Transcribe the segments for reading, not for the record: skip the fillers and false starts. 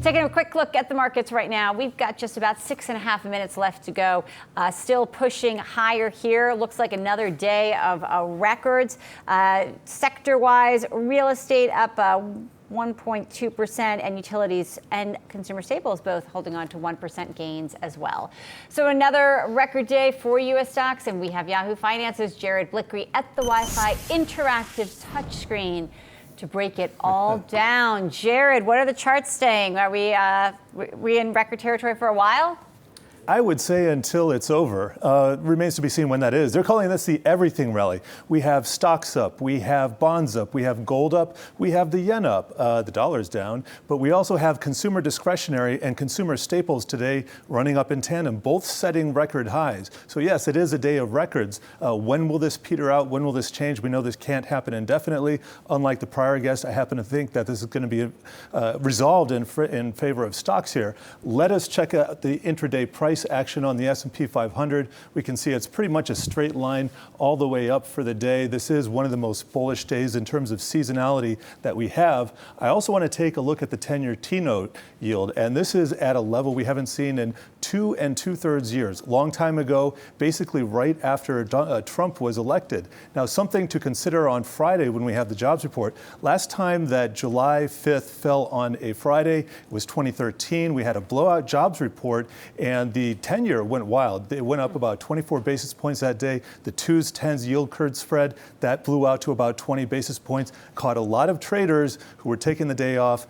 Taking a quick look at the markets right now, we've got just about 6.5 minutes left to go. Still pushing higher here. Looks like another day of records. Sector-wise, real estate up 1.2%, and utilities and consumer staples both holding on to 1% gains as well. So another record day for U.S. stocks, and we have Yahoo Finance's Jared Blikre at the Wi-Fi interactive touchscreen to break it all down. Jared, what are the charts saying? Are we in record territory for a while? I would say until it's over. Remains to be seen when that is. They're calling this the everything rally. We have stocks up, we have bonds up, we have gold up, we have the yen up, the dollar's down, but we also have consumer discretionary and consumer staples today running up in tandem, both setting record highs. So yes, it is a day of records. When will this peter out? When will this change? We know this can't happen indefinitely. Unlike the prior guest, I happen to think that this is going to be resolved in favor of stocks here. Let us check out the intraday price action on the S&P 500. We can see it's pretty much a straight line all the way up for the day. This is one of the most bullish days in terms of seasonality that we have. I also want to take a look at the 10-year T-note yield, and this is at a level we haven't seen in 2 2/3 years. Long time ago, basically right after Trump was elected. Now, something to consider on Friday when we have the jobs report. Last time that July 5th fell on a Friday was 2013. We had a blowout jobs report, and the 10-year went wild. It went up about 24 basis points that day. The 2s, 10s yield curve spread, that blew out to about 20 basis points, caught a lot of traders who were taking the day off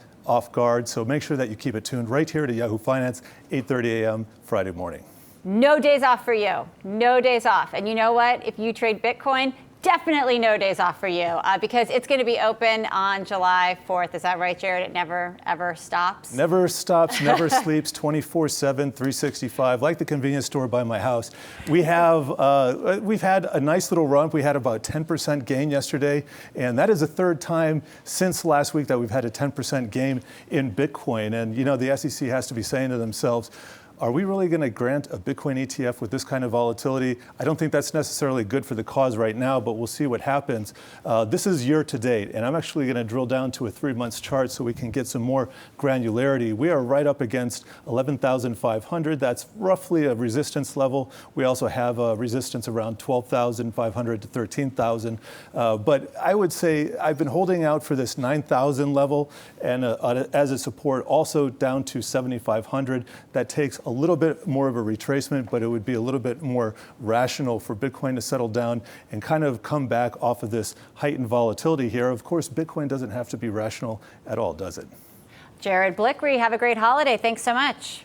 guard. So make sure that you keep it tuned right here to Yahoo Finance, 8:30 a.m. Friday morning. No days off for you. No days off. And you know what? If you trade Bitcoin, definitely no days off for you because it's going to be open on July 4th. Is that right, Jared? It never, ever stops? Never stops, never sleeps, 24/7, 365, like the convenience store by my house. We've had a nice little run. We had about 10% gain yesterday, and that is the third time since last week that we've had a 10% gain in Bitcoin. And, you know, the SEC has to be saying to themselves, are we really going to grant a Bitcoin ETF with this kind of volatility? I don't think that's necessarily good for the cause right now, but we'll see what happens. This is year to date, and I'm actually going to drill down to a 3-month chart so we can get some more granularity. We are right up against 11,500. That's roughly a resistance level. We also have a resistance around 12,500 to 13,000. But I would say I've been holding out for this 9,000 level and as a support also down to 7,500. That takes a little bit more of a retracement, but it would be a little bit more rational for Bitcoin to settle down and kind of come back off of this heightened volatility here. Of course, Bitcoin doesn't have to be rational at all, does it? Jared Blikre, have a great holiday. Thanks so much.